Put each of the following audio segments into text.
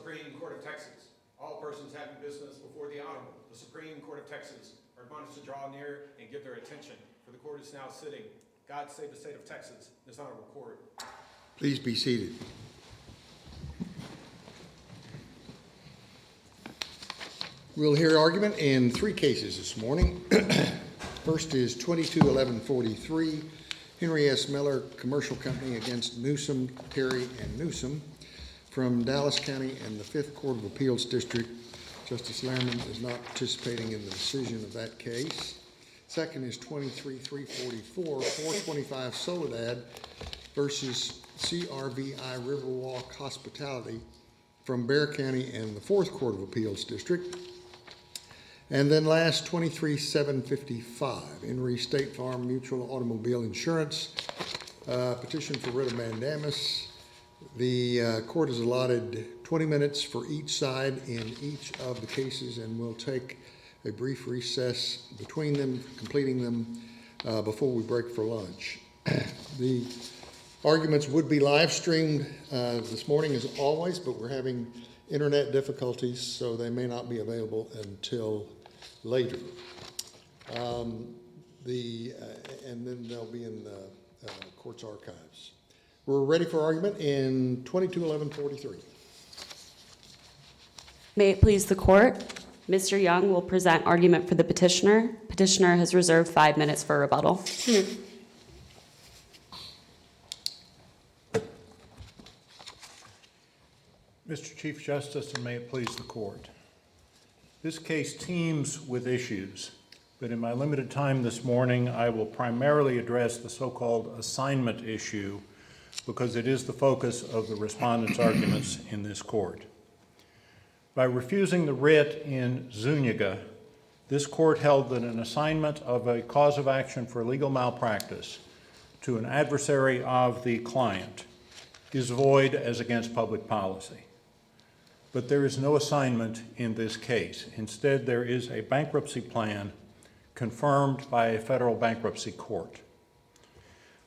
Supreme Court of Texas. All persons having business before the Honorable, the Supreme Court of Texas, are admonished to draw near and give their attention, for the court is now sitting. God save the state of Texas, this honorable court. Please be seated. We'll hear argument in three cases this morning. First is 22-1143, Henry S. Miller Commercial Company against Newsom, Terry, and Newsom from Dallas County and the 5th Court of Appeals District. Justice Lehrman is not participating in the decision of that case. Second is 23-344, 425 Soledad versus CRVI Riverwalk Hospitality from Bexar County and the 4th Court of Appeals District. And then last, 23-755, Henry State Farm Mutual Automobile Insurance, petition for writ of mandamus. The court has allotted 20 minutes for each side in each of the cases, and we'll take a brief recess between them, completing them before we break for lunch. The arguments would be live streamed this morning as always, but we're having internet difficulties, so they may not be available until later. And then they'll be in the court's archives. We're ready for argument in 22-1143. May it please the court, Mr. Young will present argument for the petitioner. Petitioner has reserved 5 minutes for rebuttal. Mr. Chief Justice, and may it please the court. This case teems with issues, but in my limited time this morning, I will primarily address the so-called assignment issue because it is the focus of the respondent's arguments in this court. By refusing the writ in Zuniga, this court held that an assignment of a cause of action for legal malpractice to an adversary of the client is void as against public policy. But there is no assignment in this case. Instead, there is a bankruptcy plan confirmed by a federal bankruptcy court.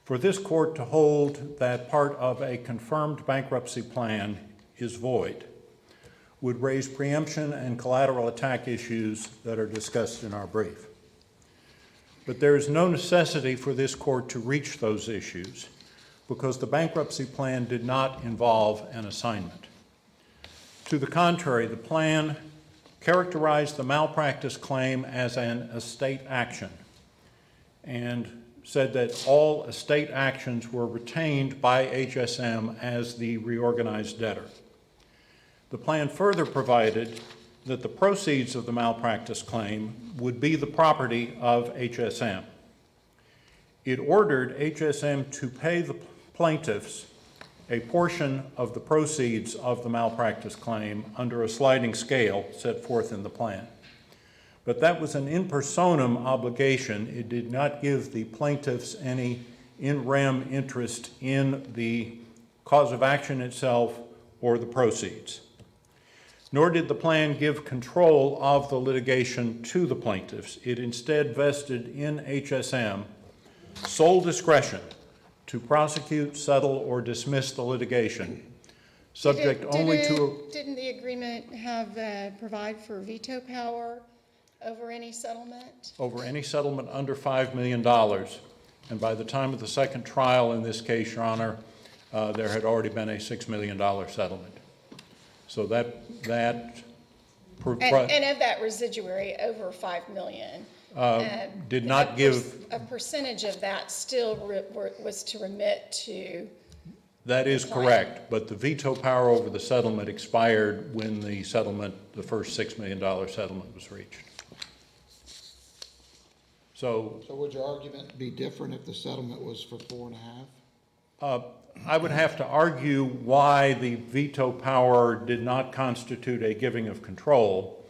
For this court to hold that part of a confirmed bankruptcy plan is void would raise preemption and collateral attack issues that are discussed in our brief. But there is no necessity for this court to reach those issues because the bankruptcy plan did not involve an assignment. To the contrary, the plan characterized the malpractice claim as an estate action and said that all estate actions were retained by HSM as the reorganized debtor. The plan further provided that the proceeds of the malpractice claim would be the property of HSM. It ordered HSM to pay the plaintiffs a portion of the proceeds of the malpractice claim under a sliding scale set forth in the plan. But that was an in personam obligation. It did not give the plaintiffs any in rem interest in the cause of action itself or the proceeds. Nor did the plan give control of the litigation to the plaintiffs. It instead vested in HSM sole discretion to prosecute, settle, or dismiss the litigation, subject only to... Didn't the agreement have provide for veto power over any settlement? Over any settlement under $5 million. And by the time of the second trial in this case, Your Honor, there had already been a $6 million settlement. So that and of that residuary over $5 million, did not give... A percentage of that still was to remit to... That is correct, but the veto power over the settlement expired when the settlement, the first $6 million settlement was reached. So would your argument be different if the settlement was for 4.5? I would have to argue why the veto power did not constitute a giving of control,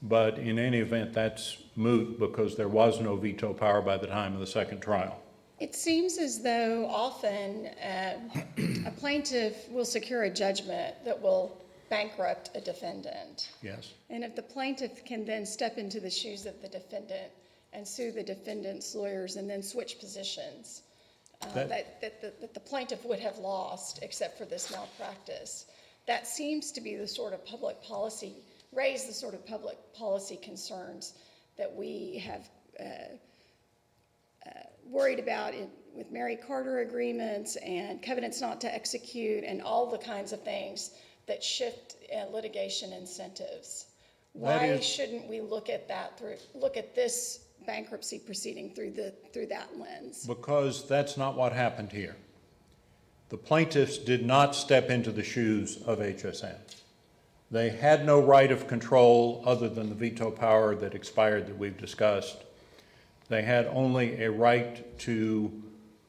but in any event, that's moot because there was no veto power by the time of the second trial. It seems as though often a plaintiff will secure a judgment that will bankrupt a defendant. Yes. And if the plaintiff can then step into the shoes of the defendant and sue the defendant's lawyers and then switch positions, that the plaintiff would have lost except for this malpractice. that seems to be the sort of public policy, raise the sort of public policy concerns that we have worried about with Mary Carter agreements and covenants not to execute and all the kinds of things that shift litigation incentives. Why shouldn't we look at this bankruptcy proceeding through that lens? Because that's not what happened here. The plaintiffs did not step into the shoes of HSM. They had no right of control other than the veto power that expired that we've discussed. They had only a right to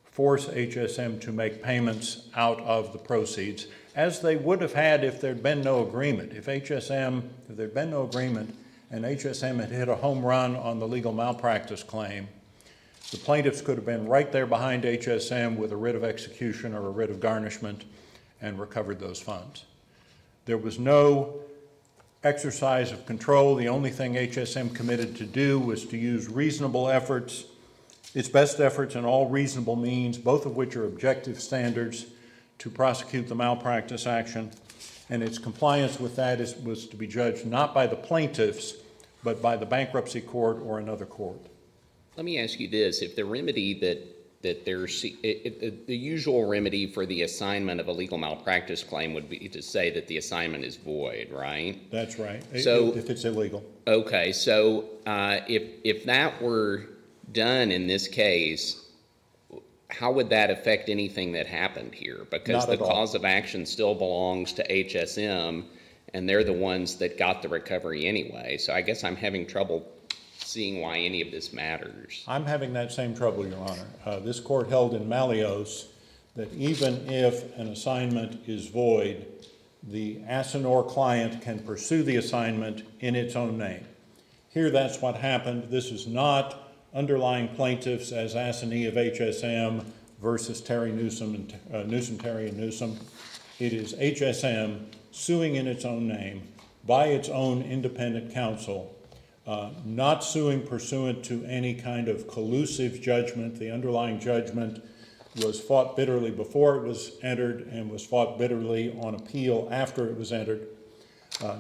force HSM to make payments out of the proceeds, as they would have had if there'd been no agreement. If there'd been no agreement and HSM had hit a home run on the legal malpractice claim, the plaintiffs could have been right there behind HSM with a writ of execution or a writ of garnishment and recovered those funds. There was no exercise of control. The only thing HSM committed to do was to use reasonable efforts, its best efforts and all reasonable means, both of which are objective standards, to prosecute the malpractice action. And its compliance with that was to be judged not by the plaintiffs, but by the bankruptcy court or another court. Let me ask you this. If the remedy the usual remedy for the assignment of a legal malpractice claim would be to say that the assignment is void, right? That's right, So, if it's illegal. Okay, so if that were done in this case, how would that affect anything that happened here? Because the cause of action still belongs to HSM, and they're the ones that got the recovery anyway. So I guess I'm having trouble seeing why any of this matters. I'm having that same trouble, Your Honor. This court held in Malios that even if an assignment is void, the assignor client can pursue the assignment in its own name. Here, that's what happened. This is not underlying plaintiffs as assignee of HSM versus Terry Newsom and Newsom, Terry, and Newsom. It is HSM suing in its own name by its own independent counsel, not suing pursuant to any kind of collusive judgment. The underlying judgment was fought bitterly before it was entered and was fought bitterly on appeal after it was entered.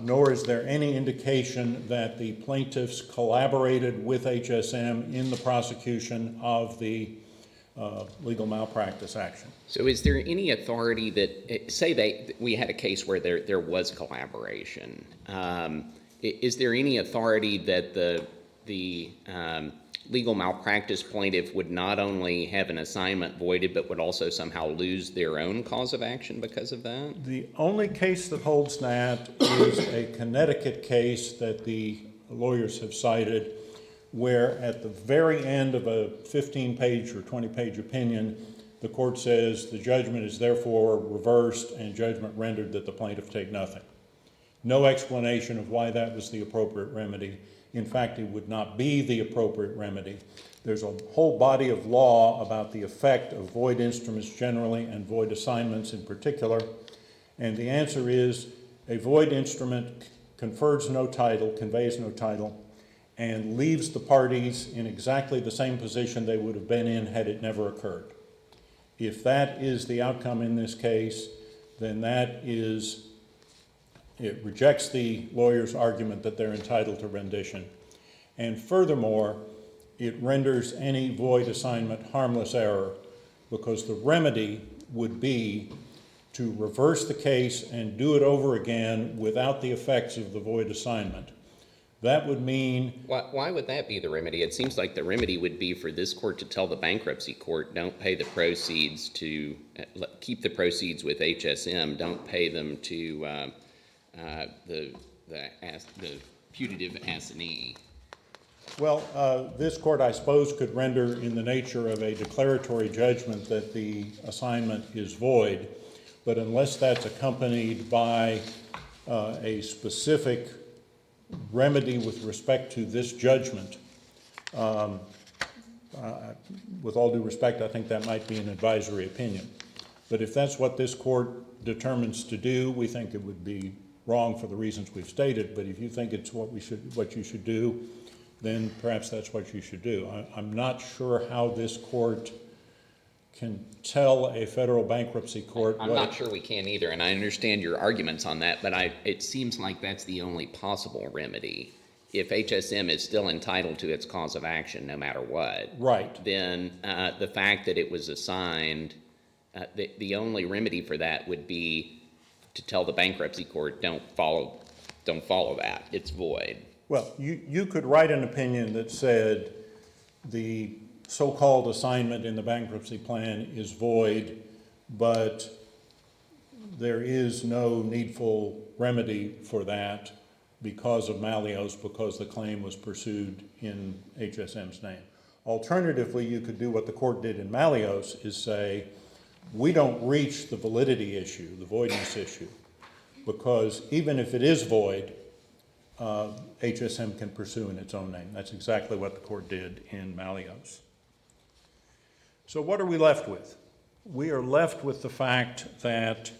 Nor is there any indication that the plaintiffs collaborated with HSM in the prosecution of the legal malpractice action. So is there any authority that, say we had a case where there was collaboration, is there any authority that the legal malpractice plaintiff would not only have an assignment voided, but would also somehow lose their own cause of action because of that? The only case that holds that is a Connecticut case that the lawyers have cited, where at the very end of a 15-page or 20-page opinion, the court says the judgment is therefore reversed and judgment rendered that the plaintiff take nothing. No explanation of why that was the appropriate remedy. In fact, it would not be the appropriate remedy. There's a whole body of law about the effect of void instruments generally and void assignments in particular. And the answer is a void instrument confers no title, conveys no title, and leaves the parties in exactly the same position they would have been in had it never occurred. If that is the outcome in this case, then it rejects the lawyer's argument that they're entitled to rendition. And furthermore, it renders any void assignment harmless error, because the remedy would be to reverse the case and do it over again without the effects of the void assignment. That would mean... Why would that be the remedy? It seems like the remedy would be for this court to tell the bankruptcy court, don't pay the proceeds to, keep the proceeds with HSM, don't pay them to the putative assignee. Well, this court, I suppose, could render in the nature of a declaratory judgment that the assignment is void, but unless that's accompanied by a specific remedy with respect to this judgment, with all due respect, I think that might be an advisory opinion. But if that's what this court determines to do, we think it would be wrong for the reasons we've stated. But if you think it's what you should do, then perhaps that's what you should do. I'm not sure how this court can tell a federal bankruptcy court I'm what not sure we can either, and I understand your arguments on that, but it seems like that's the only possible remedy. If HSM is still entitled to its cause of action no matter what. Right. Then the fact that it was assigned, the only remedy for that would be to tell the bankruptcy court, don't follow that, it's void. Well, you could write an opinion that said the so-called assignment in the bankruptcy plan is void, but there is no needful remedy for that because of Malios, because the claim was pursued in HSM's name. Alternatively, you could do what the court did in Malios, is say, we don't reach the validity issue, the voidness issue, because even if it is void, HSM can pursue in its own name. That's exactly what the court did in Malios. So what are we left with? We are left with the fact that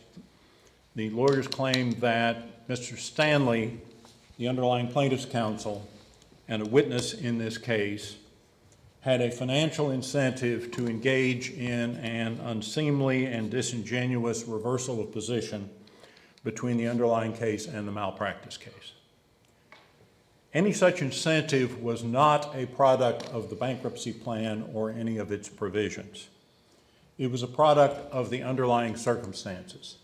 the lawyers claim that Mr. Stanley, the underlying plaintiff's counsel, and a witness in this case, had a financial incentive to engage in an unseemly and disingenuous reversal of position between the underlying case and the malpractice case. Any such incentive was not a product of the bankruptcy plan or any of its provisions. It was a product of the underlying circumstances.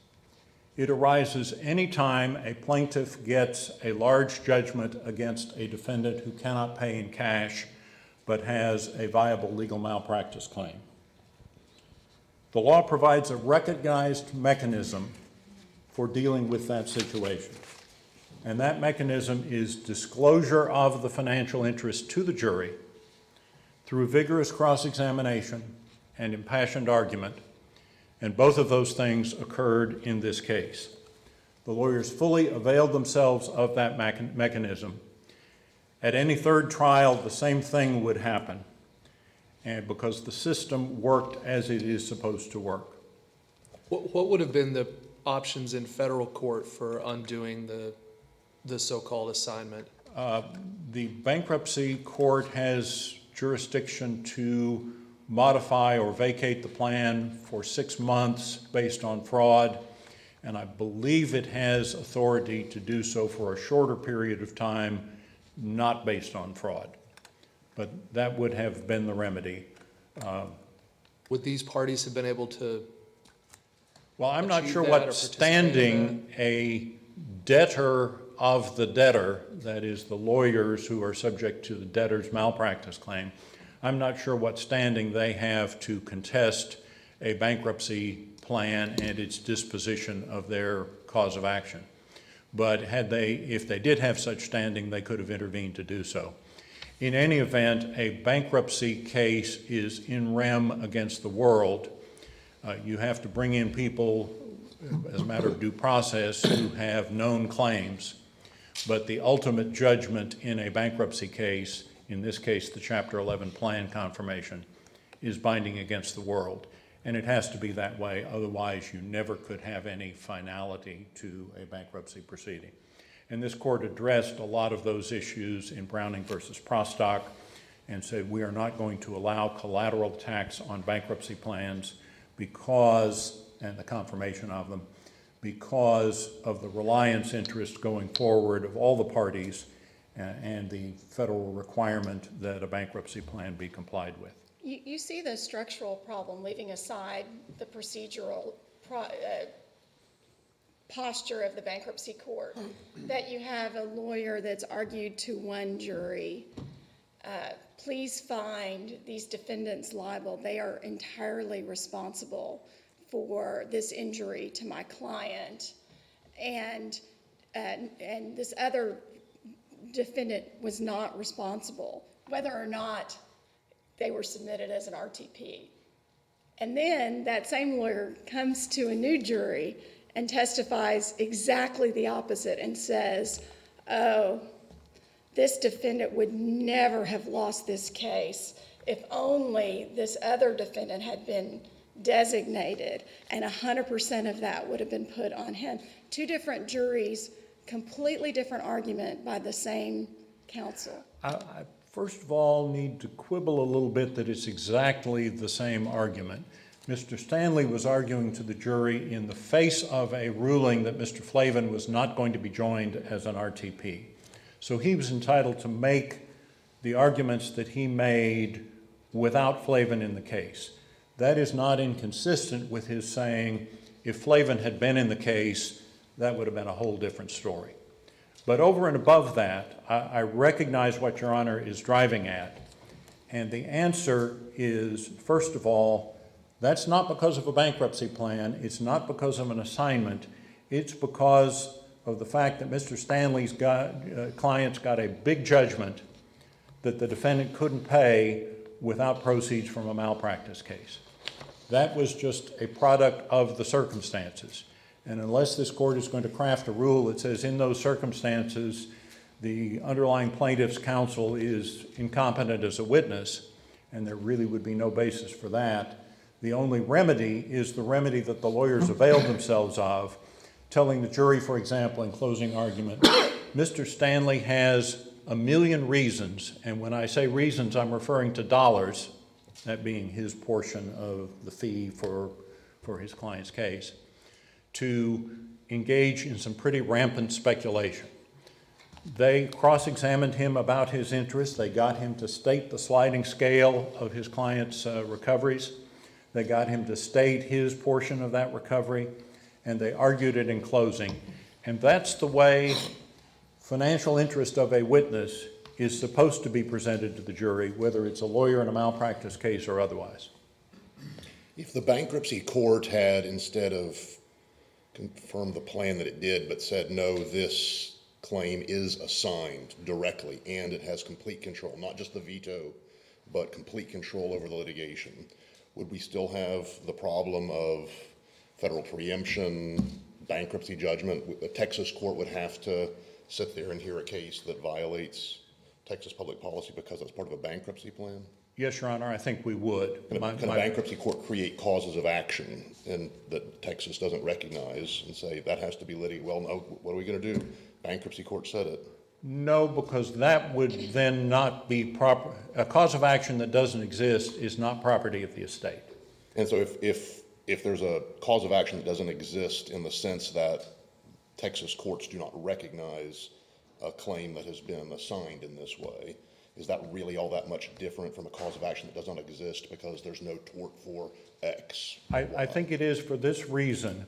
It arises any time a plaintiff gets a large judgment against a defendant who cannot pay in cash but has a viable legal malpractice claim. The law provides a recognized mechanism for dealing with that situation. And that mechanism is disclosure of the financial interest to the jury through vigorous cross-examination and impassioned argument, and both of those things occurred in this case. The lawyers fully availed themselves of that mechanism. At any third trial, the same thing would happen, and because the system worked as it is supposed to work. What would have been the options in federal court for undoing the so-called assignment? The bankruptcy court has jurisdiction to modify or vacate the plan for 6 months based on fraud, and I believe it has authority to do so for a shorter period of time, not based on fraud. But that would have been the remedy. Would these parties have been able to? Well, I'm not achieve sure that or what participate in standing a debtor of the debtor, that is the lawyers who are subject to the debtor's malpractice claim, I'm not sure what standing they have to contest a bankruptcy plan and its disposition of their cause of action. But if they did have such standing, they could have intervened to do so. In any event, a bankruptcy case is in rem against the world. You have to bring in people, as a matter of due process, who have known claims. But the ultimate judgment in a bankruptcy case, in this case the Chapter 11 plan confirmation, is binding against the world. And it has to be that way, otherwise you never could have any finality to a bankruptcy proceeding. And this court addressed a lot of those issues in Browning versus Prostock and said we are not going to allow collateral tax on bankruptcy plans because, and the confirmation of them, because of the reliance interest going forward of all the parties and the federal requirement that a bankruptcy plan be complied with. You see the structural problem, leaving aside the procedural posture of the bankruptcy court, that you have a lawyer that's argued to one jury, please find these defendants liable. They are entirely responsible for this injury to my client. And this other defendant was not responsible, whether or not they were submitted as an RTP. And then that same lawyer comes to a new jury and testifies exactly the opposite and says, oh, this defendant would never have lost this case if only this other defendant had been designated, and 100% of that would have been put on him. Two different juries, completely different argument by the same counsel. I first of all need to quibble a little bit that it's exactly the same argument. Mr. Stanley was arguing to the jury in the face of a ruling that Mr. Flavin was not going to be joined as an RTP. So he was entitled to make the arguments that he made without Flavin in the case. That is not inconsistent with his saying, if Flavin had been in the case, that would have been a whole different story. But over and above that, I recognize what Your Honor is driving at. And the answer is, first of all, that's not because of a bankruptcy plan. It's not because of an assignment. It's because of the fact that Mr. Stanley's clients got a big judgment that the defendant couldn't pay without proceeds from a malpractice case. That was just a product of the circumstances. And unless this court is going to craft a rule that says in those circumstances the underlying plaintiff's counsel is incompetent as a witness, and there really would be no basis for that, the only remedy is the remedy that the lawyers availed themselves of, telling the jury, for example, in closing argument, Mr. Stanley has a million reasons, and when I say reasons, I'm referring to dollars, that being his portion of the fee for his client's case, to engage in some pretty rampant speculation. They cross-examined him about his interests. They got him to state the sliding scale of his client's recoveries. They got him to state his portion of that recovery, and they argued it in closing. And that's the way financial interest of a witness is supposed to be presented to the jury, whether it's a lawyer in a malpractice case or otherwise. If the bankruptcy court had, instead of confirmed the plan that it did, but said, no, this claim is assigned directly and it has complete control, not just the veto, but complete control over the litigation, would we still have the problem of federal preemption, bankruptcy judgment? A Texas court would have to sit there and hear a case that violates Texas public policy because it's part of a bankruptcy plan? Yes, Your Honor, I think we would. Can a bankruptcy court create causes of action and that Texas doesn't recognize and say that has to be litigated? Well, no, what are we going to do? Bankruptcy court said it. No, because that would then not be proper. A cause of action that doesn't exist is not property of the estate. And so if there's a cause of action that doesn't exist in the sense that Texas courts do not recognize a claim that has been assigned in this way, is that really all that much different from a cause of action that does not exist because there's no tort for X? I think it is for this reason.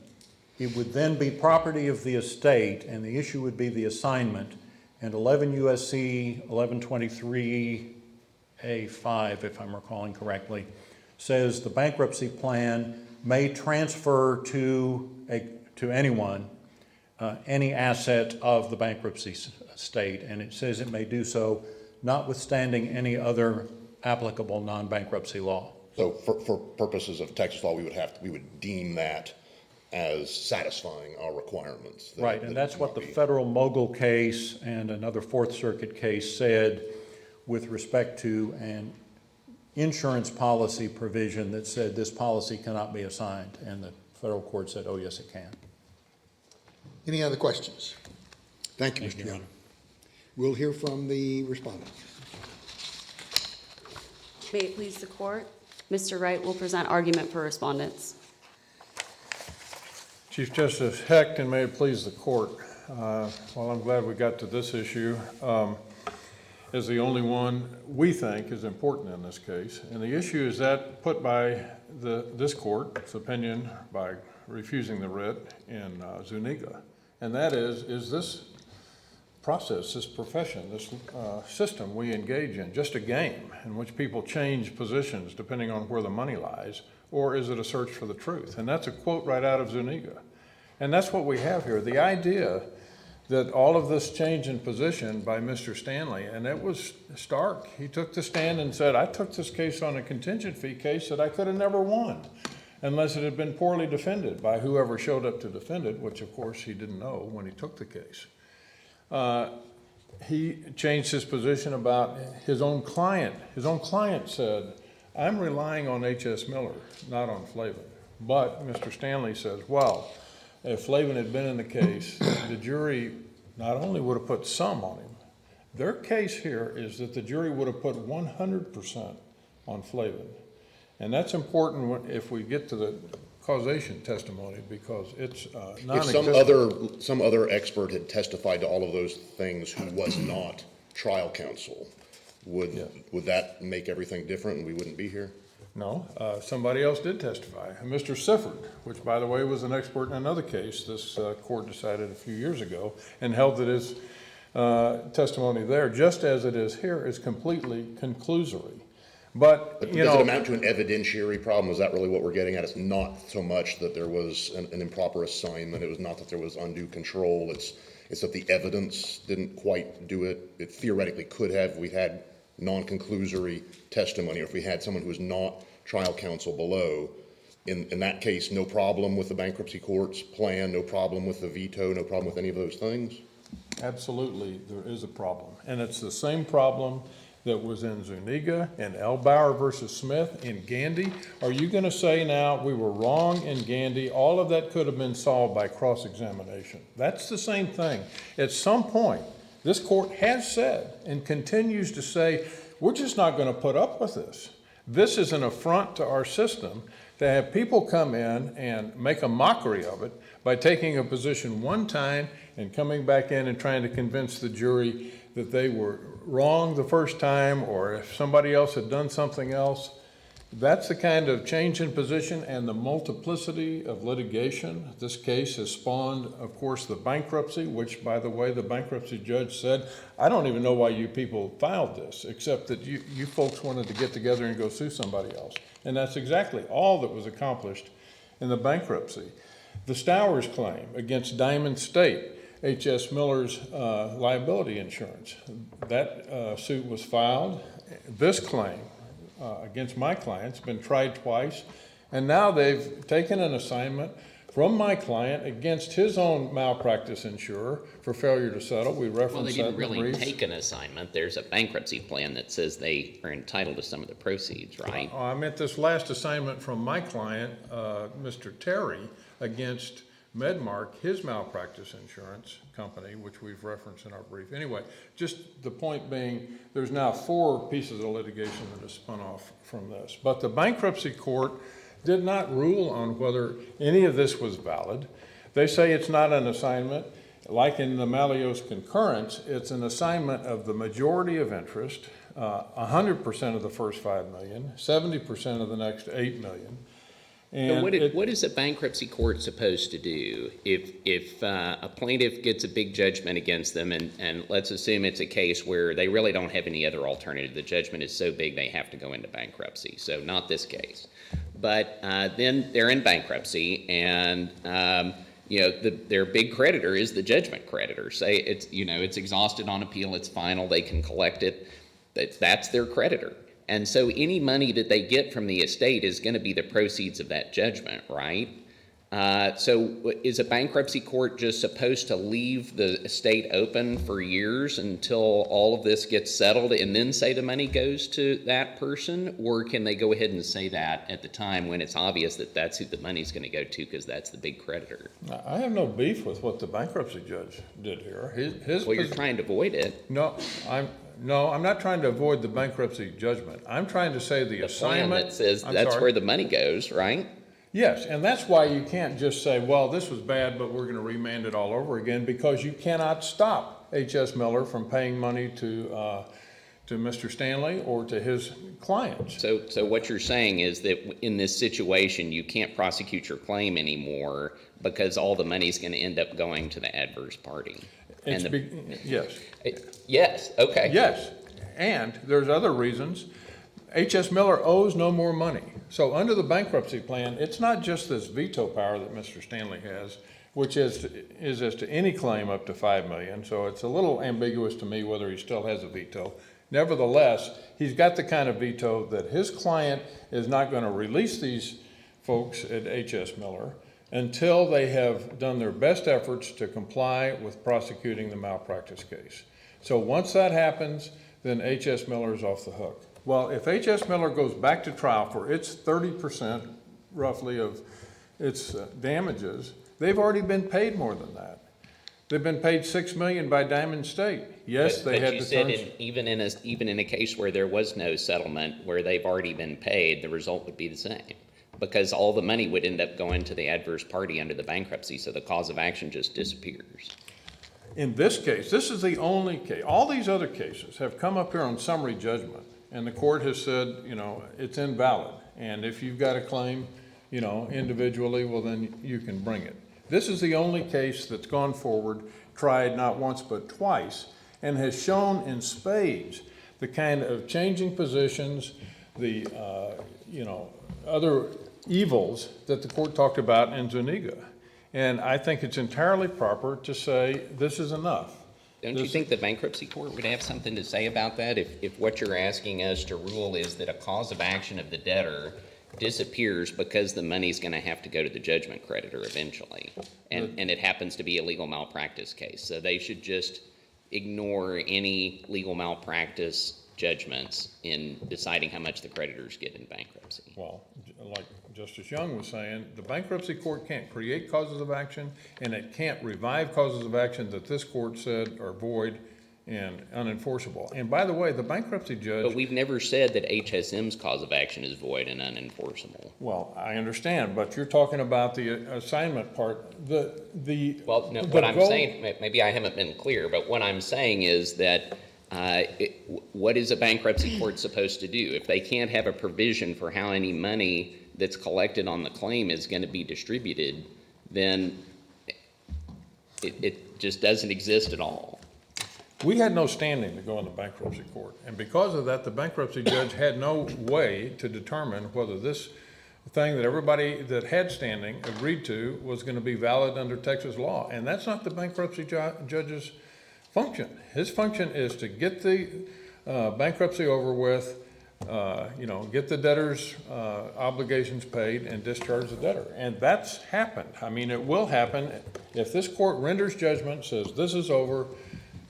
It would then be property of the estate, and the issue would be the assignment. And 11 U.S.C. 1123A5, if I'm recalling correctly, says the bankruptcy plan may transfer to anyone any asset of the bankruptcy estate, and it says it may do so notwithstanding any other applicable non-bankruptcy law. So for purposes of Texas law, we would deem that as satisfying our requirements. Right, and that's what the federal mogul case and another Fourth Circuit case said with respect to an insurance policy provision that said this policy cannot be assigned, and the federal court said, oh, yes, it can. Any other questions? Thank you, Mr. Young. We'll hear from the respondent. May it please the court, Mr. Wright will present argument for respondents. Chief Justice Hecht, and may it please the court. Well, I'm glad we got to this issue. As the only one we think is important in this case. And the issue is that put by this court's opinion by refusing the writ in Zuniga. And that is this process, this profession, this system we engage in just a game in which people change positions depending on where the money lies, or is it a search for the truth? And that's a quote right out of Zuniga. And that's what we have here. The idea that all of this change in position by Mr. Stanley, and it was stark. He took the stand and said, I took this case on a contingent fee case that I could have never won unless it had been poorly defended by whoever showed up to defend it, which of course he didn't know when he took the case. He changed his position about his own client. His own client said, I'm relying on H.S. Miller, not on Flavin. But Mr. Stanley says, well, if Flavin had been in the case, the jury not only would have put some on him, their case here is that the jury would have put 100% on Flavin. And that's important if we get to the causation testimony, because it's If non-existent. some other expert had testified to all of those things who was not trial counsel, would that make everything different and we wouldn't be here? No, somebody else did testify. Mr. Sifford, which, by the way, was an expert in another case this court decided a few years ago, and held that his testimony there, just as it is here, is completely conclusory. But, But you does know, it amount to an evidentiary problem? Is that really what we're getting at? It's not so much that there was an improper assignment. It was not that there was undue control. It's that the evidence didn't quite do it. It theoretically could have if we had non-conclusory testimony, or if we had someone who was not trial counsel below. In that case, no problem with the bankruptcy court's plan, no problem with the veto, no problem with any of those things? absolutely, there is a problem. And it's the same problem that was in Zuniga, in Elbauer versus Smith, in Gandy. Are you gonna say now, we were wrong in Gandy, all of that could have been solved by cross-examination? That's the same thing. At some point, this court has said and continues to say, we're just not gonna put up with this. This is an affront to our system to have people come in and make a mockery of it by taking a position one time and coming back in and trying to convince the jury that they were wrong the first time, or if somebody else had done something else. That's the kind of change in position and the multiplicity of litigation. This case has spawned, of course, the bankruptcy, which, by the way, the bankruptcy judge said, I don't even know why you people filed this, except that you folks wanted to get together and go sue somebody else. And that's exactly all that was accomplished in the bankruptcy. The Stowers claim against Diamond State, H.S. Miller's liability insurance. That suit was filed. This claim against my client's been tried twice, and now they've taken an assignment from my client against his own malpractice insurer for failure to settle. We referenced Well, they that didn't in the really briefs. take an assignment. There's a bankruptcy plan that says they are entitled to some of the proceeds, right? I meant this last assignment from my client, Mr. Terry, against Medmark, his malpractice insurance company, which we've referenced in our brief. Anyway, just the point being, there's now 4 pieces of litigation that have spun off from this. But the bankruptcy court did not rule on whether any of this was valid. They say it's not an assignment. Like in the Malios concurrence, it's an assignment of the majority of interest, 100% of the first $5 million, 70% of the next $8 million. And what is a bankruptcy court supposed to do if a plaintiff gets a big judgment against them, and let's assume it's a case where they really don't have any other alternative. The judgment is so big they have to go into bankruptcy. So not this case. But then they're in bankruptcy, and their big creditor is the judgment creditor. Say it's exhausted on appeal, it's final, they can collect it. That's their creditor. And so any money that they get from the estate is going to be the proceeds of that judgment, right? So is a bankruptcy court just supposed to leave the estate open for years until all of this gets settled and then say the money goes to that person? Or can they go ahead and say that at the time when it's obvious that that's who the money's going to go to because that's the big creditor? I have no beef with what the bankruptcy judge did here. Well, you're trying to avoid it. No, I'm not trying to avoid the bankruptcy judgment. I'm trying to say the assignment. Plan that says that's where the money goes, right? Yes, and that's why you can't just say, well, this was bad, but we're going to remand it all over again, because you cannot stop H.S. Miller from paying money to Mr. Stanley or to his clients. So what you're saying is that in this situation, you can't prosecute your claim anymore because all the money's going to end up going to the adverse party. Yes. Yes, okay. Yes, and there's other reasons. H.S. Miller owes no more money. So under the bankruptcy plan, it's not just this veto power that Mr. Stanley has, which is as to any claim up to $5 million. So it's a little ambiguous to me whether he still has a veto. Nevertheless, he's got the kind of veto that his client is not going to release these folks at H.S. Miller until they have done their best efforts to comply with prosecuting the malpractice case. So once that happens, then H.S. Miller is off the hook. Well, if H.S. Miller goes back to trial for its 30% roughly of its damages, they've already been paid more than that. They've been paid $6 million by Diamond State. Yes, they had But you the said terms. even in a case where there was no settlement, where they've already been paid, the result would be the same. Because all the money would end up going to the adverse party under the bankruptcy, so the cause of action just disappears. In this case, this is the only case. All these other cases have come up here on summary judgment, and the court has said, you know, it's invalid. And if you've got a claim, you know, individually, well, then you can bring it. This is the only case that's gone forward, tried not once but twice, and has shown in spades the kind of changing positions, the, you know, other evils that the court talked about in Zuniga. And I think it's entirely proper to say this is enough. Don't you think the bankruptcy court would have something to say about that if what you're asking us to rule is that a cause of action of the debtor disappears because the money's going to have to go to the judgment creditor eventually, and it happens to be a legal malpractice case, so they should just ignore any legal malpractice judgments in deciding how much the creditors get in bankruptcy? Well, like Justice Young was saying, the bankruptcy court can't create causes of action, and it can't revive causes of action that this court said are void and unenforceable. And by the way, the bankruptcy judge... But we've never said that HSM's cause of action is void and unenforceable. Well, I understand, but you're talking about the assignment part. Well, no, what I'm saying, maybe I haven't been clear, but what I'm saying is that what is a bankruptcy court supposed to do? If they can't have a provision for how any money that's collected on the claim is going to be distributed, then it just doesn't exist at all. We had no standing to go in the bankruptcy court, and because of that, the bankruptcy judge had no way to determine whether this thing that everybody that had standing agreed to was going to be valid under Texas law, and that's not the bankruptcy judge's function. His function is to get the bankruptcy over with, you know, get the debtor's obligations paid and discharge the debtor, and that's happened. I mean, it will happen if this court renders judgment, says this is over,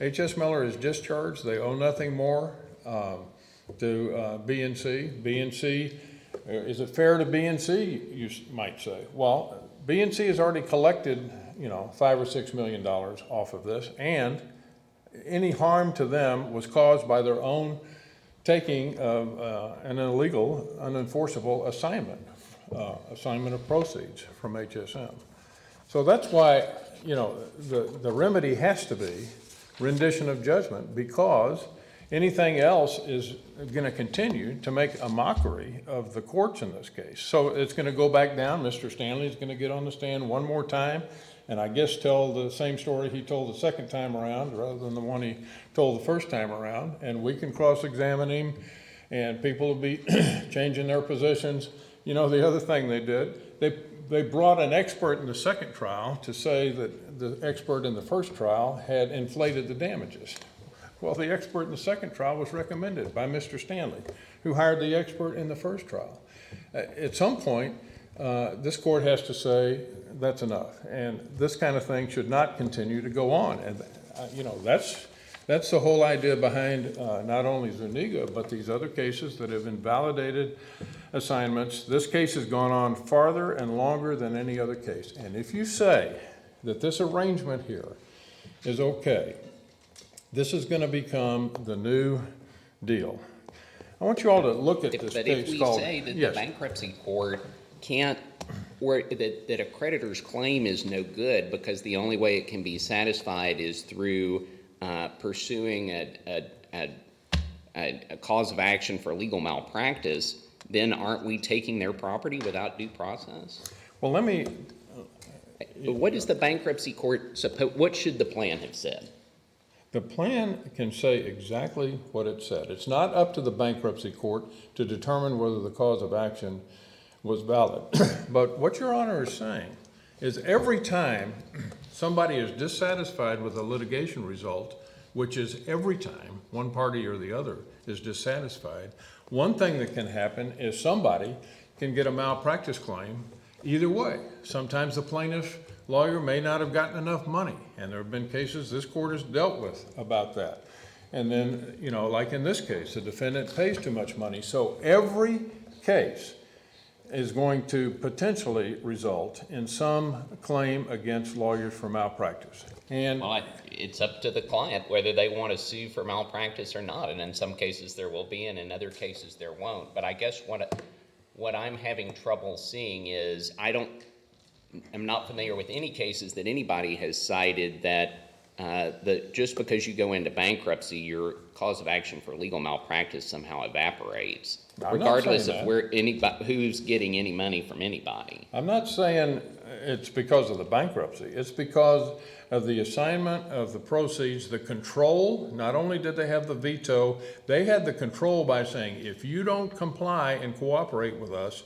H.S. Miller is discharged, they owe nothing more to B&C. B&C, is it fair to B&C, you might say? Well, B&C has already collected, you know, $5 or $6 million off of this, and any harm to them was caused by their own taking of an illegal, unenforceable assignment of proceeds from HSM. So that's why, you know, the remedy has to be rendition of judgment, because anything else is going to continue to make a mockery of the courts in this case. So it's going to go back down. Mr. Stanley is going to get on the stand one more time, and I guess tell the same story he told the second time around rather than the one he told the first time around, and we can cross-examine him, and people will be changing their positions. You know, the other thing they did, they brought an expert in the second trial to say that the expert in the first trial had inflated the damages. Well, the expert in the second trial was recommended by Mr. Stanley, who hired the expert in the first trial. At some point, this court has to say that's enough, and this kind of thing should not continue to go on. And you know, that's the whole idea behind not only Zuniga, but these other cases that have invalidated assignments. This case has gone on farther and longer than any other case. And if you say that this arrangement here is okay, this is going to become the new deal. I want you all to look at this But case if we called... say that Yes. the bankruptcy court can't, or that a creditor's claim is no good because the only way it can be satisfied is through pursuing a cause of action for legal malpractice, then aren't we taking their property without due process? Well, let me... What is the bankruptcy court what should the plan have said? The plan can say exactly what it said. It's not up to the bankruptcy court to determine whether the cause of action was valid. But what Your Honor is saying is every time somebody is dissatisfied with a litigation result, which is every time one party or the other is dissatisfied, one thing that can happen is somebody can get a malpractice claim either way. Sometimes the plaintiff lawyer may not have gotten enough money, and there have been cases this court has dealt with about that. And then, you know, like in this case, the defendant pays too much money. So every case is going to potentially result in some claim against lawyers for malpractice. And Well, it's up to the client whether they want to sue for malpractice or not, and in some cases there will be, and in other cases there won't. But I guess what I'm having trouble seeing is I'm not familiar with any cases that anybody has cited that just because you go into bankruptcy, your cause of action for legal malpractice somehow evaporates, regardless of who's getting any money from anybody. I'm not saying it's because of the bankruptcy. It's because of the assignment of the proceeds, the control. Not only did they have the veto, they had the control by saying, if you don't comply and cooperate with us,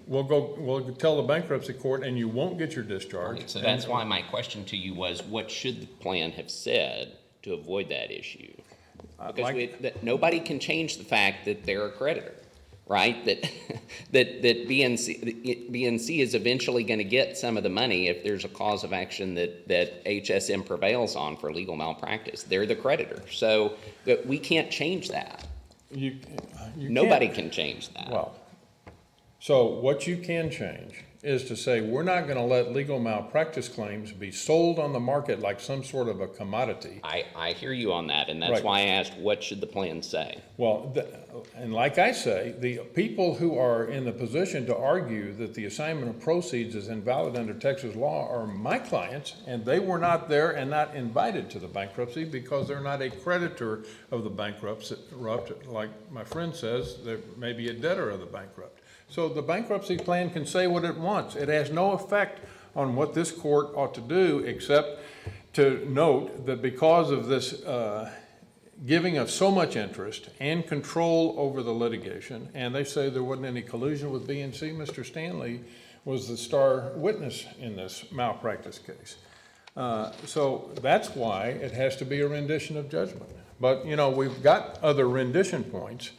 we'll tell the bankruptcy court and you won't get your discharge. Right, so that's why my question to you was, what should the plan have said to avoid that issue? Because nobody can change the fact that they're a creditor, right? That BNC is eventually going to get some of the money if there's a cause of action that HSM prevails on for legal malpractice. They're the creditor, so we can't change that. Nobody can change that. Well, so what you can change is to say, we're not going to let legal malpractice claims be sold on the market like some sort of a commodity. I hear you on that, and that's Right. why I asked, what should the plan say? Well, and like I say, the people who are in the position to argue that the assignment of proceeds is invalid under Texas law are my clients, and they were not there and not invited to the bankruptcy because they're not a creditor of the bankrupt. Like my friend says, they may be a debtor of the bankrupt. So the bankruptcy plan can say what it wants. It has no effect on what this court ought to do, except to note that because of this giving of so much interest and control over the litigation, and they say there wasn't any collusion with BNC, Mr. Stanley was the star witness in this malpractice case. So that's why it has to be a rendition of judgment. But, we've got other rendition points.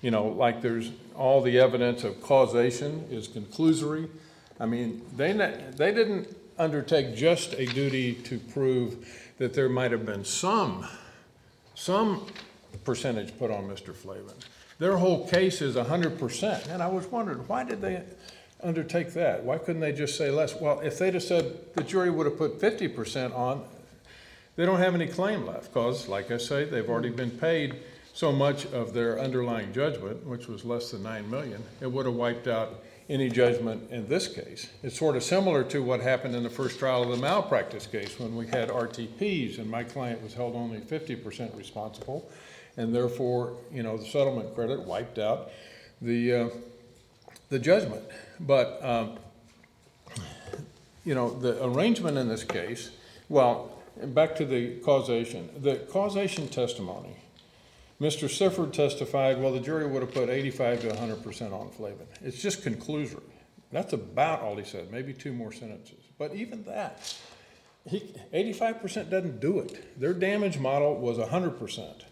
Like there's all the evidence of causation is conclusory. I mean, they didn't undertake just a duty to prove that there might have been some percentage put on Mr. Flavin. Their whole case is 100%. And I was wondering, why did they undertake that? Why couldn't they just say less? Well, if they'd have said the jury would have put 50% on, they don't have any claim left because, like I say, they've already been paid so much of their underlying judgment, which was less than $9 million, it would have wiped out any judgment in this case. It's sort of similar to what happened in the first trial of the malpractice case when we had RTPs and my client was held only 50% responsible, and therefore, the settlement credit wiped out the judgment. But, the arrangement in this case, well, back to the causation testimony. Mr. Sifford testified, well, the jury would have put 85 to 100% on Flavin. It's just conclusory. That's about all he said, maybe two more sentences. But even that, 85% doesn't do it. Their damage model was 100%.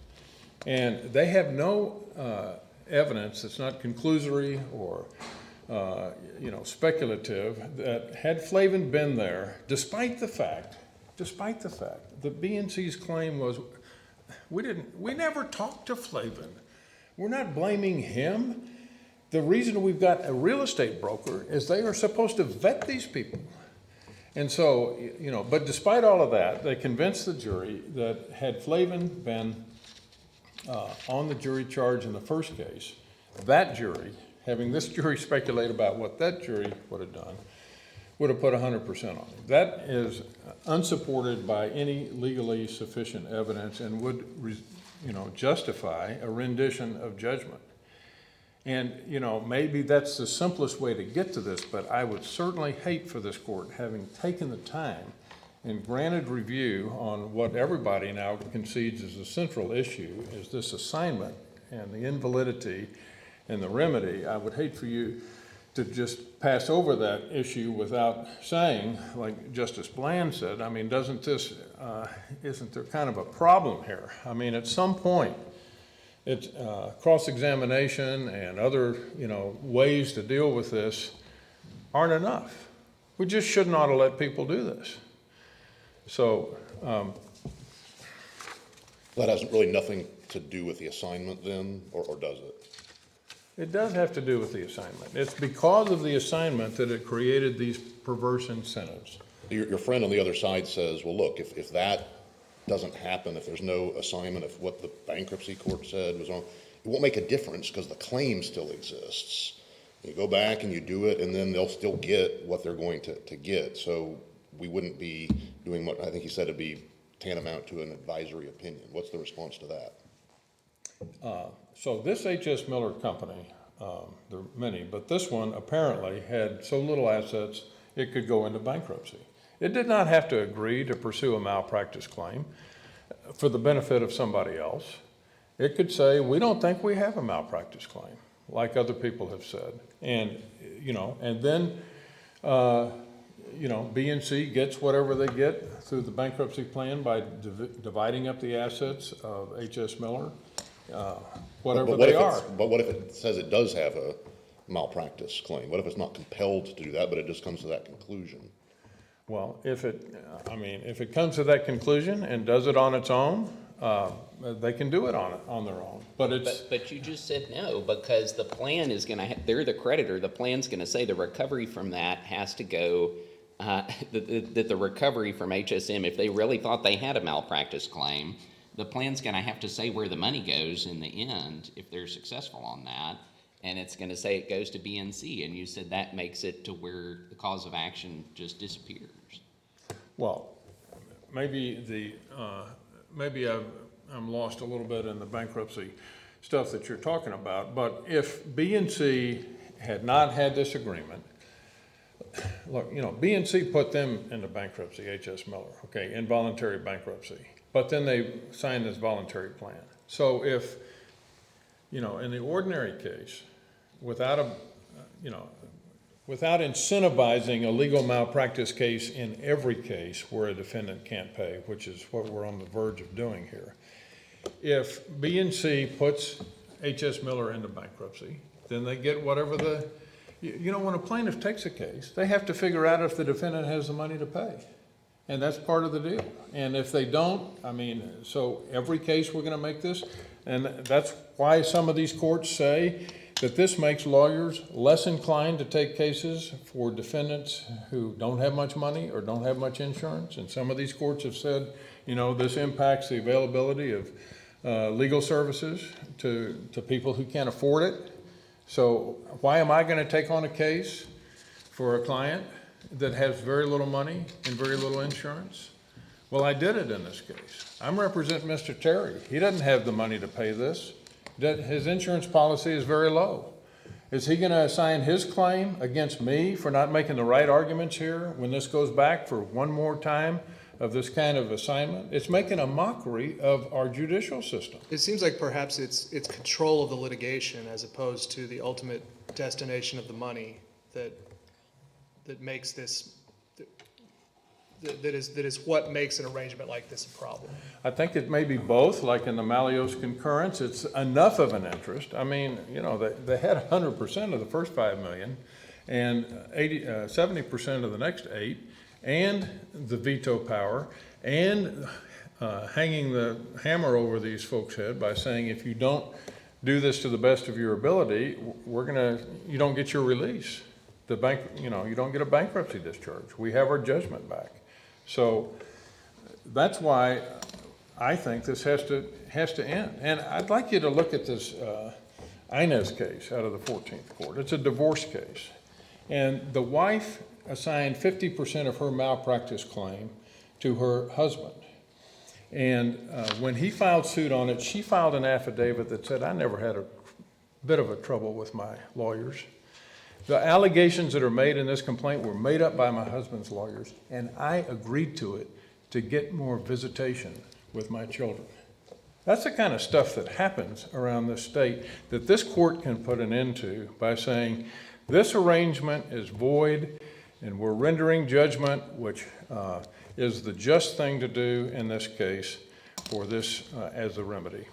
And they have no evidence that's not conclusory or speculative that had Flavin been there, despite the fact that BNC's claim was, we never talked to Flavin. We're not blaming him. The reason we've got a real estate broker is they are supposed to vet these people. And so, but despite all of that, they convinced the jury that had Flavin been on the jury charge in the first case, that jury, having this jury speculate about what that jury would have done, would have put 100% on it. That is unsupported by any legally sufficient evidence and would, justify a rendition of judgment. And, maybe that's the simplest way to get to this, but I would certainly hate for this court, having taken the time and granted review on what everybody now concedes is a central issue, is this assignment and the invalidity and the remedy. I would hate for you to just pass over that issue without saying, like Justice Bland said, I mean, isn't there kind of a problem here? I mean, at some point, it's cross-examination and other, ways to deal with this aren't enough. We just shouldn't ought to let people do this. So, that has really nothing to do with the assignment then, or does it? It does have to do with the assignment. It's because of the assignment that it created these perverse incentives. Your friend on the other side says, well, look, if that doesn't happen, if there's no assignment, if what the bankruptcy court said was wrong, it won't make a difference because the claim still exists. You go back and you do it, and then they'll still get what they're going to get. So we wouldn't be doing what I think he said it'd be tantamount to an advisory opinion. What's the response to that? So this H.S. Miller company, there are many, but this one apparently had so little assets it could go into bankruptcy. It did not have to agree to pursue a malpractice claim for the benefit of somebody else. It could say, we don't think we have a malpractice claim, like other people have said. And, and then, B&C gets whatever they get through the bankruptcy plan by dividing up the assets of H.S. Miller, whatever they are. But what if it says it does have a malpractice claim? What if it's not compelled to do that, but it just comes to that conclusion? Well, if it comes to that conclusion and does it on its own, they can do it on their own. But you just said no, because the plan is gonna, they're the creditor, the plan's gonna say the recovery from that has to go, that the recovery from HSM, if they really thought they had a malpractice claim, the plan's gonna have to say where the money goes in the end, if they're successful on that, and it's gonna say it goes to BNC, and you said that makes it to where the cause of action just disappears. Well, maybe I'm lost a little bit in the bankruptcy stuff that you're talking about, but if BNC had not had this agreement, look, BNC put them into bankruptcy, H.S. Miller, okay, involuntary bankruptcy, but then they signed this voluntary plan. So if, in the ordinary case, without incentivizing a legal malpractice case in every case where a defendant can't pay, which is what we're on the verge of doing here, if BNC puts H.S. Miller into bankruptcy, then they get whatever when a plaintiff takes a case, they have to figure out if the defendant has the money to pay. And that's part of the deal. And if they don't, so every case we're gonna make this, and that's why some of these courts say that this makes lawyers less inclined to take cases for defendants who don't have much money or don't have much insurance. And some of these courts have said, this impacts the availability of legal services to people who can't afford it. So why am I gonna take on a case for a client that has very little money and very little insurance? Well, I did it in this case. I'm representing Mr. Terry. He doesn't have the money to pay this. His insurance policy is very low. Is he gonna assign his claim against me for not making the right arguments here when this goes back for one more time of this kind of assignment? It's making a mockery of our judicial system. It seems like perhaps it's control of the litigation as opposed to the ultimate destination of the money that makes this, that is what makes an arrangement like this a problem. I think it may be both, like in the Malios concurrence, it's enough of an interest. They had 100% of the first $5 million and 70% of the next 8, and the veto power, and hanging the hammer over these folks' head by saying, if you don't do this to the best of your ability, you don't get your release. You don't get a bankruptcy discharge. We have our judgment back. So that's why I think this has to end. And I'd like you to look at this Inez case out of the 14th Court. It's a divorce case. And the wife assigned 50% of her malpractice claim to her husband. And when he filed suit on it, she filed an affidavit that said, I never had a bit of a trouble with my lawyers. The allegations that are made in this complaint were made up by my husband's lawyers, and I agreed to it to get more visitation with my children. That's the kind of stuff that happens around this state that this court can put an end to by saying, this arrangement is void, and we're rendering judgment, which is the just thing to do in this case for this as a remedy.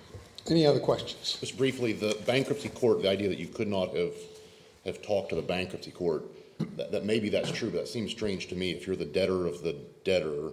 Any other questions? Just briefly, the bankruptcy court, the idea that you could not have talked to the bankruptcy court, that maybe that's true, but that seems strange to me. If you're the debtor of the debtor,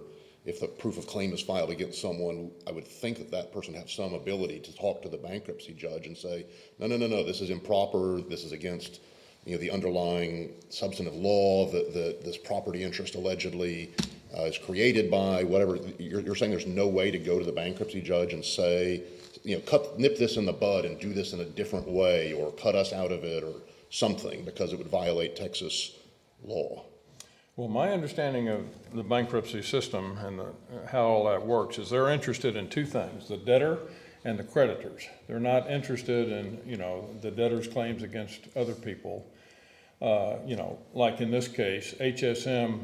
if the proof of claim is filed against someone, I would think that that person has some ability to talk to the bankruptcy judge and say, no, this is improper, this is against, the underlying substantive law that this property interest allegedly is created by, whatever. You're saying there's no way to go to the bankruptcy judge and say, nip this in the bud and do this in a different way, or cut us out of it, or something, because it would violate Texas law. Well, my understanding of the bankruptcy system and how all that works is they're interested in two things: the debtor and the creditors. They're not interested in, the debtor's claims against other people. Like in this case, HSM,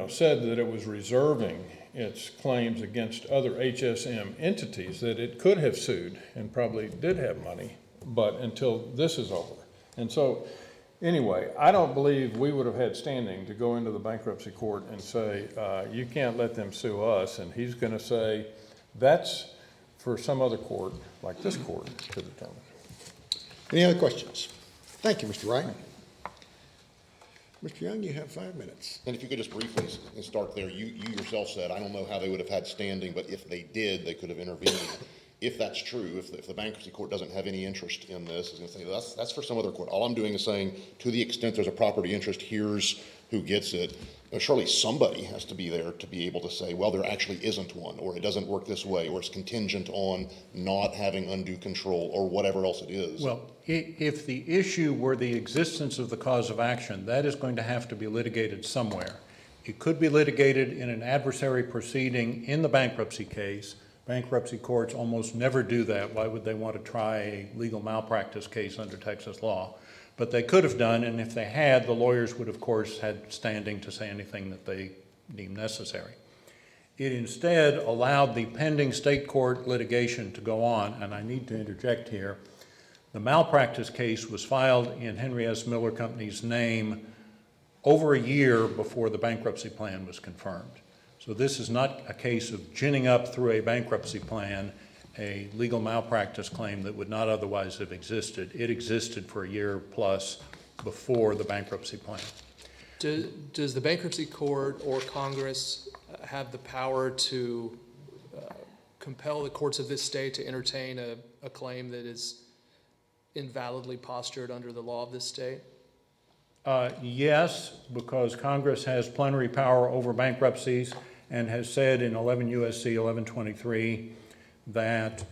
said that it was reserving its claims against other HSM entities that it could have sued and probably did have money, but until this is over. And so, anyway, I don't believe we would have had standing to go into the bankruptcy court and say, you can't let them sue us, and he's going to say, that's for some other court, like this court, to determine. Any other questions? Thank you, Mr. Wright. Mr. Young, you have 5 minutes. And if you could just briefly start there, you yourself said, I don't know how they would have had standing, but if they did, they could have intervened. If that's true, if the bankruptcy court doesn't have any interest in this, is going to say, that's for some other court. All I'm doing is saying, to the extent there's a property interest, here's who gets it. Surely somebody has to be there to be able to say, well, there actually isn't one, or it doesn't work this way, or it's contingent on not having undue control, or whatever else it is. Well, if the issue were the existence of the cause of action, that is going to have to be litigated somewhere. It could be litigated in an adversary proceeding in the bankruptcy case. Bankruptcy courts almost never do that. Why would they want to try a legal malpractice case under Texas law? But they could have done, and if they had, the lawyers would, of course, had standing to say anything that they deemed necessary. It instead allowed the pending state court litigation to go on, and I need to interject here. The malpractice case was filed in Henry S. Miller Company's name over a year before the bankruptcy plan was confirmed. So this is not a case of ginning up through a bankruptcy plan a legal malpractice claim that would not otherwise have existed. It existed for a year plus before the bankruptcy plan. Does the bankruptcy court or Congress have the power to compel the courts of this state to entertain a claim that is invalidly postured under the law of this state? Yes, because Congress has plenary power over bankruptcies and has said in 11 U.S.C. 1123 that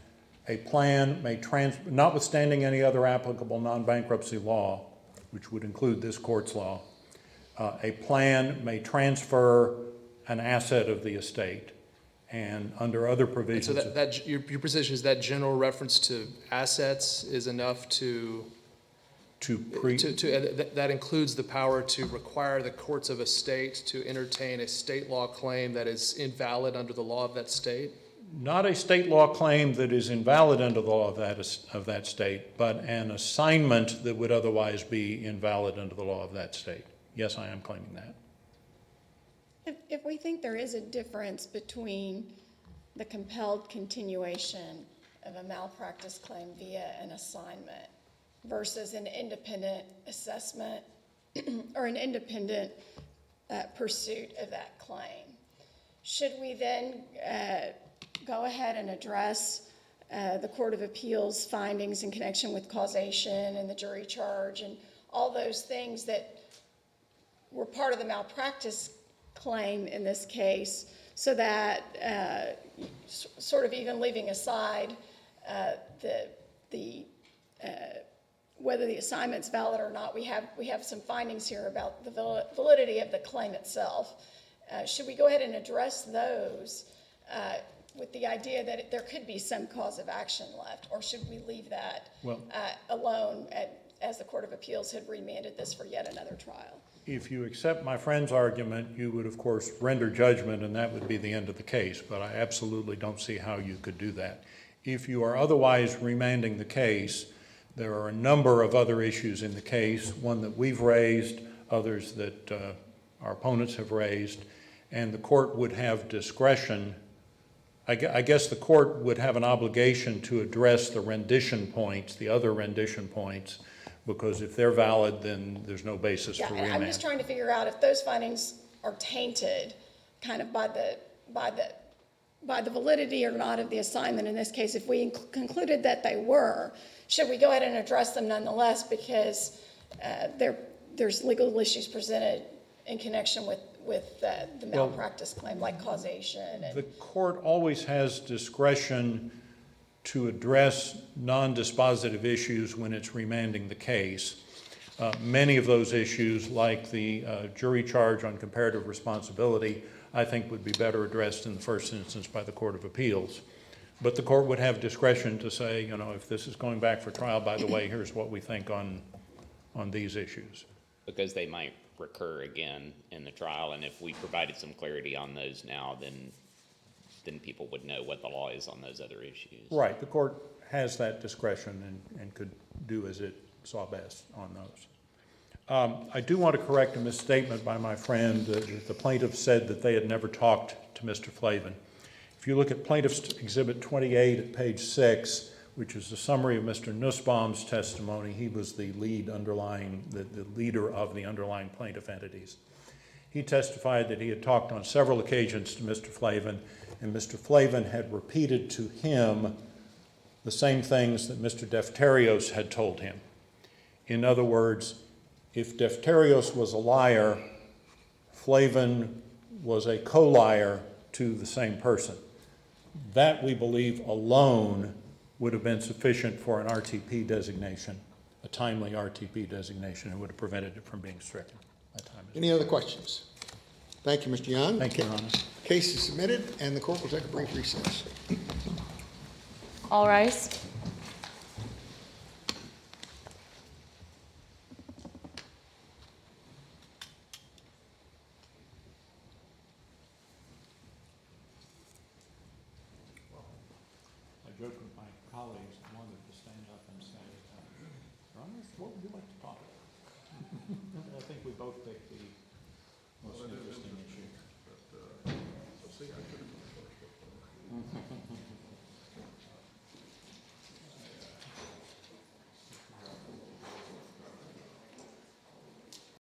a plan may notwithstanding any other applicable non-bankruptcy law, which would include this court's law, a plan may transfer an asset of the estate, and under other provisions. And so your position is that general reference to assets is enough that includes the power to require the courts of a state to entertain a state law claim that is invalid under the law of that state? Not a state law claim that is invalid under the law of that state, but an assignment that would otherwise be invalid under the law of that state. Yes, I am claiming that. If we think there is a difference between the compelled continuation of a malpractice claim via an assignment versus an independent assessment or an independent pursuit of that claim, should we then go ahead and address the Court of Appeals findings in connection with causation and the jury charge and all those things that were part of the malpractice claim in this case, so that sort of even leaving aside whether the assignment's valid or not, we have some findings here about the validity of the claim itself. Should we go ahead and address those with the idea that there could be some cause of action left, or should we leave that alone as the Court of Appeals had remanded this for yet another trial? If you accept my friend's argument, you would, of course, render judgment, and that would be the end of the case, but I absolutely don't see how you could do that. If you are otherwise remanding the case, there are a number of other issues in the case, one that we've raised, others that our opponents have raised, and the court would have discretion. I guess the court would have an obligation to address the rendition points, the other rendition points, because if they're valid, then there's no basis for remand. I'm just trying to figure out if those findings are tainted kind of by the validity or not of the assignment. In this case, if we concluded that they were, should we go ahead and address them nonetheless, because there's legal issues presented in connection with the malpractice claim, like causation? The court always has discretion to address non-dispositive issues when it's remanding the case. Many of those issues, like the jury charge on comparative responsibility, I think would be better addressed in the first instance by the Court of Appeals. But the court would have discretion to say, you know, if this is going back for trial, by the way, here's what we think on these issues. Because they might recur again in the trial, and if we provided some clarity on those now, then people would know what the law is on those other issues. Right, the court has that discretion and could do as it saw best on those. I do want to correct a misstatement by my friend. The plaintiff said that they had never talked to Mr. Flavin. If you look at Plaintiff's Exhibit 28 at page 6, which is the summary of Mr. Nussbaum's testimony, he was the leader of the underlying plaintiff entities. He testified that he had talked on several occasions to Mr. Flavin, and Mr. Flavin had repeated to him the same things that Mr. Defterios had told him. In other words, if Defterios was a liar, Flavin was a co-liar to the same person. That, we believe, alone would have been sufficient for an RTP designation, a timely RTP designation, and would have prevented it from being stricken. Any other questions? Thank you, Mr. Young. Thank you, Your Honor. Case is submitted, and the court will take a brief recess. All rise. I joked with my colleagues, I wanted to stand up and say, Ron, what would you like to talk about? I think we both picked the most interesting